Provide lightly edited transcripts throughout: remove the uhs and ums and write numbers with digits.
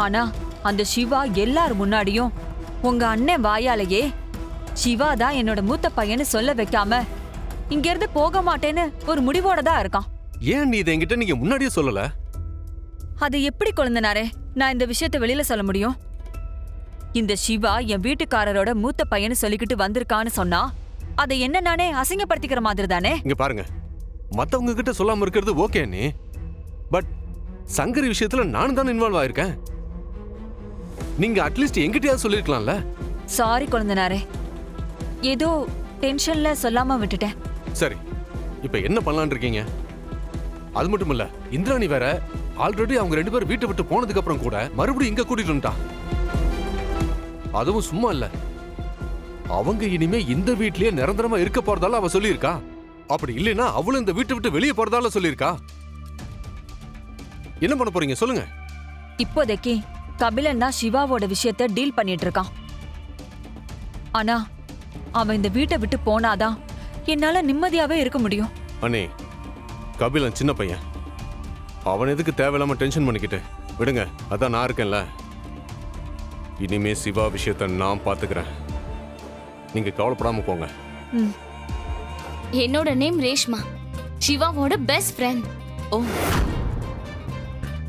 ஆனா அந்த சிவா எல்லார் முன்னாடியும் உங்க அண்ணன் வாயாலேயே சிவா தான் என்னோட மூத்த பையன்னு சொல்ல வைக்காம இங்க இருந்து போக மாட்டேன்னு ஒரு முடிவோட தான் இருக்கான். ஏன் நீ இதை என்கிட்ட நீங்க முன்னாடியே சொல்லல? அது எப்படி கொழுந்தனாரே நான் இந்த விஷயத்த வெளியில சொல்ல முடியும்? இந்த சிவா என் வீட்டுக்காரரோட மூத்த பையன்னு சொல்லிக்கிட்டு வந்திருக்கான்னு சொன்னா அதை என்ன நானே அசிங்கப்படுத்திக்கிற மாதிரி தானே. இங்க பாருங்க, மத்தவங்க கிட்ட சொல்லாம இருக்கிறது ஓகே நீ, பட் சங்கரி விஷயத்துல நானும் தான் இன்வால்வ் ஆயிருக்கேன். நீங்க அட்லீஸ்ட் என்கிட்டயாவது சொல்லிருக்கலாம்ல. சாரி கொழுந்தனாரே, ஏதோ டென்ஷன்ல சொல்லாம விட்டுட்டேன். சரி, இப்ப என்ன பண்ணலாம்னு இருக்கீங்க? அது மட்டும் இல்ல, இந்திராணி வேற ஆல்ரெடி அவங்க 2 பேரும் வீட்டை விட்டு போனதுக்கு அப்புறம் கூட மறுபடியும் இங்க கூட்டிட்டு வந்துட்டா. அதுவும் சும்மா இல்ல, அவங்க இனிமே இந்த வீட்லயே நிரந்தரமா இருக்க போறதால அவ சொல்லியிருக்கா. அப்படி இல்லைன்னா அவளும் இந்த வீட்டை விட்டு வெளியே போறதால சொல்லியிருக்கா. என்ன பண்ண போறீங்க சொல்லுங்க? இப்போதைக்கு கபிலன் தான் சிவாவோட விஷயத்த டீல் பண்ணிட்டு இருக்கான். ஆனா அவன் இந்த வீட்டை விட்டு போனாதான் என்னால நிம்மதியாவே இருக்க முடியும். அண்ணே, கபிலன் சின்ன பையன், அவன் எதுக்கு தேவையில்லாம டென்ஷன் பண்ணிக்கிட்டு விடுங்க. அதான் நான் இருக்கேன்ல. இனிமே சிவா விஷயத்த நான் பாத்துக்கிறேன், நீங்க கவலைப்படாம போங்க. என்னோட நேம் ரேஷ்மா, சிவாவோட பெஸ்ட் ஃப்ரெண்ட். ஓ,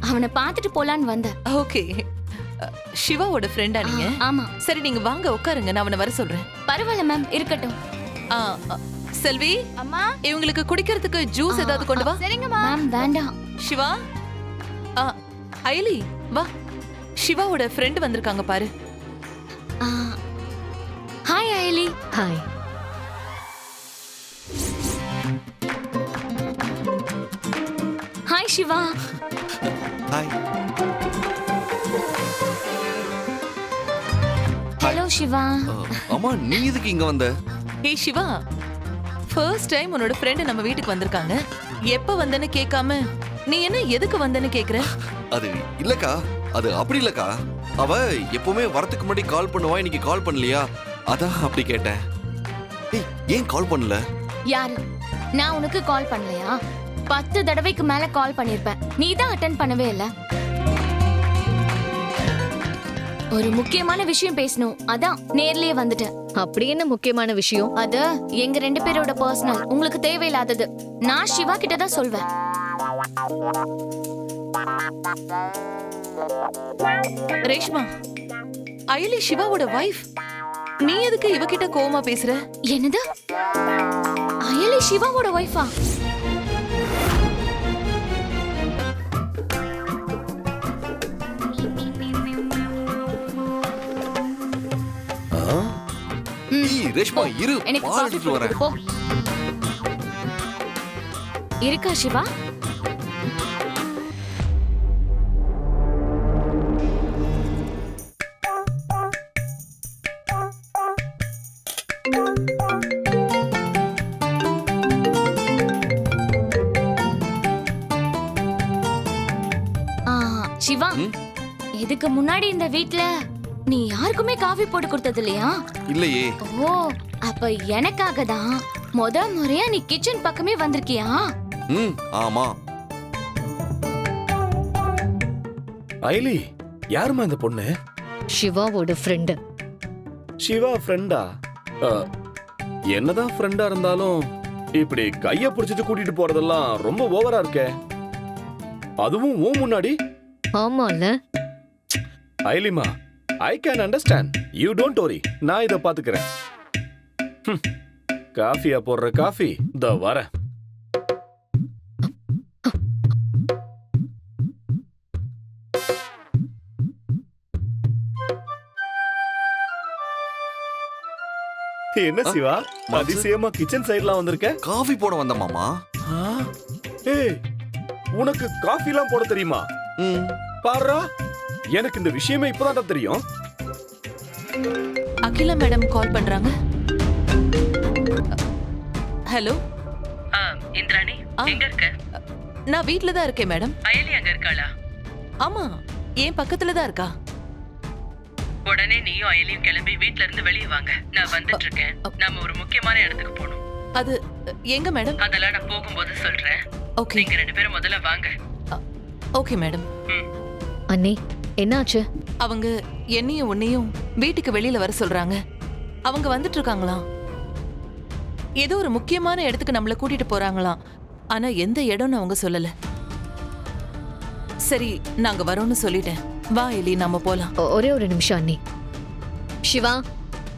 அவனை பார்த்துட்டு போலான்னு வந்தேன். ஓகே. சிவாவோட ஃப்ரெண்டா நீங்க? ஆமா. சரி, நீங்க வாங்க உட்காருங்க, நான் அவனை வர சொல்றேன். பரவாயில்ல மேம், இருக்கட்டும். செல்வி, அம்மா, இவங்களுக்கு குடிக்கிறதுக்கு ஜூஸ் ஏதாவது கொண்டு வா. சரிங்க மேம். வேண்டாம். சிவா, ஐலி வா, சிவாவோட ஃப்ரெண்ட் வந்திருக்காங்க பாரு. Hi Aili. Hi. Hi Shiva. Hi. Hello Shiva. அம்மா, நீ எதுக்கு இங்க வந்த? ஏய் சிவா, ஃபர்ஸ்ட் டைம் உன்னோட ஃப்ரெண்ட் நம்ம வீட்டுக்கு வந்திருக்காங்க. எப்ப வந்தேன்னு கேட்காம நீ என்ன எதுக்கு வந்தேன்னு கேக்குற? அது இல்லக்கா, அது அப்படி இல்லக்கா. அவ எப்பவுமே வரதுக்கு முன்னாடி கால் பண்ணுவா, இன்னைக்கு கால் பண்ணலையா, அதான் அப்படி கேட்டேன். ஏய், ஏன் கால் பண்ணல? யாரு? நான் உனக்கு கால் பண்ணலையா? 10 தடவைக்கு மேல கால் பண்ணிருப்பேன், நீ தான் அட்டென்ட் பண்ணவே இல்ல. ஒரு முக்கியமான விஷயம் பேசணும், அதான் நேர்லயே வந்துட்டேன். அப்படி என்ன முக்கியமான விஷயம்? அது எங்க 2 பேரோட பர்சனல், உங்களுக்கு தேவையில்லாதது. நான் சிவா கிட்ட தான் சொல்வேன். ரேஷ்மா, ஐலி சிவாவோட வைஃப். நீ எதுக்கு இவகிட்ட கோவமா பேசுற? என்னது? அயலி சிவாவோட வைஃபா? ரேஷ்மா இரு, எனக்கு பால் காஃபி எடுத்துட்டு வரேன். போ. இருக்கா சிவா? சிவா, இதுக்கு முன்னாடி இந்த வீட்ல நீ யாருக்குமே காஃபி போட்டு கொடுத்தது இல்லையா? இல்லையே. ஓ, அப்ப எனக்காக தான் முறையா நீ கிச்சன் பக்கமே வந்திருக்கியா? ஆமா. ஐலி, யாருமா இந்த பொண்ணு? சிவாவோட ஃப்ரெண்டு. சிவா ஃப்ரெண்டா? என்னதான் ஃப்ரெண்டா இருந்தாலும் இப்படி கைய பிடிச்சிட்டு கூட்டிட்டு போறதெல்லாம் ரொம்ப ஓவரா இருக்கே. அதுவும் ஓ முன்னாடி. ஆமால ஐலிமா, I can understand. You don't worry, நான் இதை பாத்துக்கிறேன். காஃபியா போடுற காஃபி த வரேன். என்ன சிவா, அதிசயமா கிச்சன் சைடுலாம் வந்திருக்க? காஃபி போட வந்த மாமா. ஏய், உனக்கு காஃபிலாம் போட தெரியுமா? பாருடா, எனக்கு இந்த விஷயமே இப்பதான் தெரியும். அகிலா மேடம் கால் பண்றாங்க. ஹலோ இந்திராணி, எங்க இருக்க? நான் வீட்ல தான் இருக்கேன் மேடம். அயலி அங்க இருக்காளா? ஆமா, என் பக்கத்துல தான் இருக்கா. உடனே நீயும் அயலியும் கிளம்பி வீட்ல இருந்து வெளியே வாங்க. நான் வந்துட்டு இருக்கேன். நாம ஒரு முக்கியமான இடத்துக்கு போகணும். அது எங்க மேடம்? அதெல்லாம் நான் போகும்போது சொல்றேன். ஓகே. நீங்க 2 பேரும் முதல்ல வாங்க. Okay madam. அண்ணே, என்னாச்சு? அவங்க என்னையும் உன்னையும் வீட்டுக்கு வெளியில வர சொல்றாங்க. அவங்க வந்துட்டு இருக்காங்களாம். ஏதோ ஒரு முக்கியமான இடத்துக்கு நம்மள கூட்டிட்டு போறாங்களாம். ஆனா எந்த இடம்னு அவங்க சொல்லல. சரி, நாங்க வரோம்னு சொல்லிட்டேன். வா எலி, நாம போலாம். ஒரே ஒரு நிமிஷம் அண்ணி. சிவா,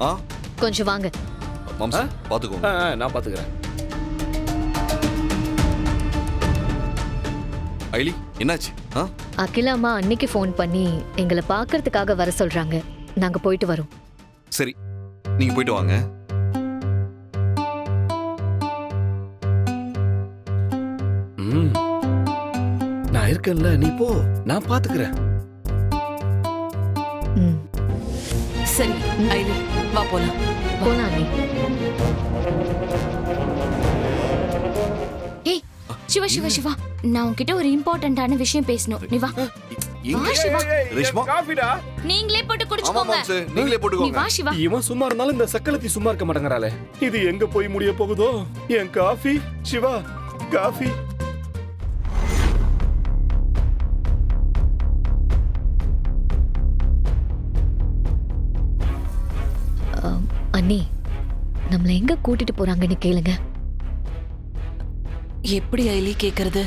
ஆ கொஞ்சம் வாங்க. மாம்சா பாத்துக்கோங்க. நான் பாத்துக்கிறேன். ஐலி என்னாச்சு? அகிலா அம்மா அன்னைக்கு ஃபோன் பண்ணி எங்களை பார்க்கறதுக்காக வர சொல்றாங்க. நாங்க போயிட்டு வரோம். சரி, நீங்க போயிட்டு வாங்க. நான் இருக்கேன்ல, நீ போ, நான் பாத்துக்கிறேன். ம், சரி ஐலி, வா போலாம். போலாம் அண்ணி. ஏய் சிவா சிவா சிவா, நான் உன்கிட்ட ஒரு இம்பார்ட்டன்டான விஷயம் பேசணும். நீ வா. எங்க? வா சிவா. ரேஷ்மா, காஃபிடா. நீங்களே போட்டு ஆமா குடிச்சுக்கோங்க. மாம்சு, நீங்களே நீ போட்டுக்கோங்க. வா சிவா. இவன் சும்மா இருந்தாலும் இந்த சக்கலத்தி சும்மா இருக்க மாட்டேங்கிறாளே. இது எங்க போய் முடிய போகுதோ? என் காஃபி. சிவா, காஃபி. அண்ணி, நம்மள எங்க கூட்டிட்டு போறாங்கன்னு கேளுங்க. எப்படி ஐலி கேக்குறது?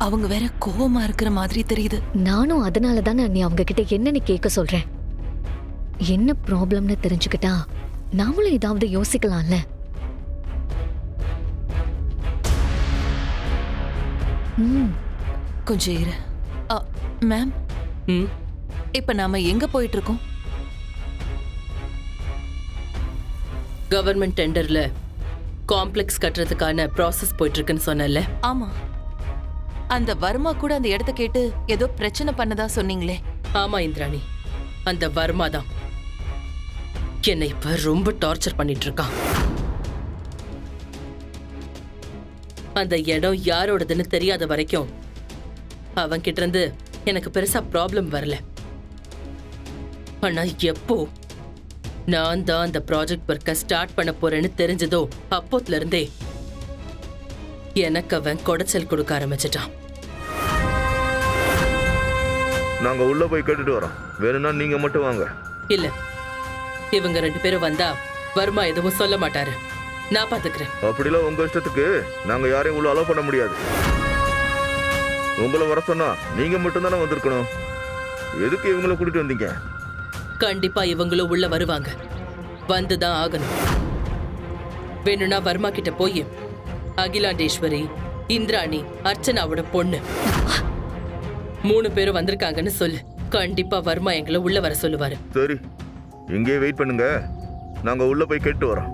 அவங்க வேற கோவமா இருக்கிற மாதிரி தெரியுது. நானும் அதனால தானே அண்ணி அவங்க கிட்ட என்னன்னு கேட்க சொல்றேன். என்ன ப்ராப்ளம்னு தெரிஞ்சுக்கிட்டா நாமளும் ஏதாவது யோசிக்கலாம்ல. ம், கொஞ்சம் இரு. மேம், இப்ப நாம எங்க போயிட்டு இருக்கோம்? கவர்மெண்ட் டெண்டர்ல காம்ப்ளெக்ஸ் கட்டுறதுக்கான ப்ராசஸ் போயிட்டு இருக்குன்னு சொன்னல. ஆமா, அந்த வர்மா கூட அந்த இடத்த கேட்டு ஏதோ பிரச்சனை பண்ணதா சொன்னீங்களே. ஆமா இந்திராணி, அந்த வர்மா தான் என்னை இப்ப ரொம்ப டார்ச்சர் பண்ணிட்டு இருக்கான். அந்த இடம் யாரோடதுன்னு தெரியாத வரைக்கும் அவன் கிட்ட இருந்து எனக்கு பெருசா ப்ராப்ளம் வரல. ஆனா எப்போ நான் தான் அந்த ப்ராஜெக்ட் ஒர்க்கை ஸ்டார்ட் பண்ண போறேன்னு தெரிஞ்சதோ அப்போத்துல இருந்தே எனக்கு அவன் கொடைச்சல் கொடுக்க ஆரம்பிச்சிட்டான். நாங்க உள்ள போய் கேட்டுட்டு வரோம். வேணும்னா நீங்க மட்டும் வாங்க. இல்ல, இவங்க 2 பேரும் வந்தா வர்மா எதுவும் சொல்ல மாட்டாரு. நான் பாத்துக்கிறேன். அப்படிலாம் உங்க இஷ்டத்துக்கு நாங்க யாரையும் உள்ள அலோவ் பண்ண முடியாது. உங்களை வர சொன்னா நீங்க மட்டும் தானே வந்திருக்கணும். எதுக்கு இவங்களை கூட்டிட்டு வந்தீங்க? கண்டிப்பா இவங்களும் உள்ள வருவாங்க, வந்துதான் ஆகணும். வேணும்னா வர்மா கிட்ட போய் அகிலாண்டேஸ்வரி, இந்திராணி, அர்ச்சனாவோட பொண்ணு 3 பேரும் வந்திருக்காங்கன்னு சொல்லு. கண்டிப்பா வர்மா எங்களை உள்ள வர சொல்லுவாரு. சரி, இங்கேயே வெயிட் பண்ணுங்க. நாங்க உள்ள போய் கேட்டு வரோம்.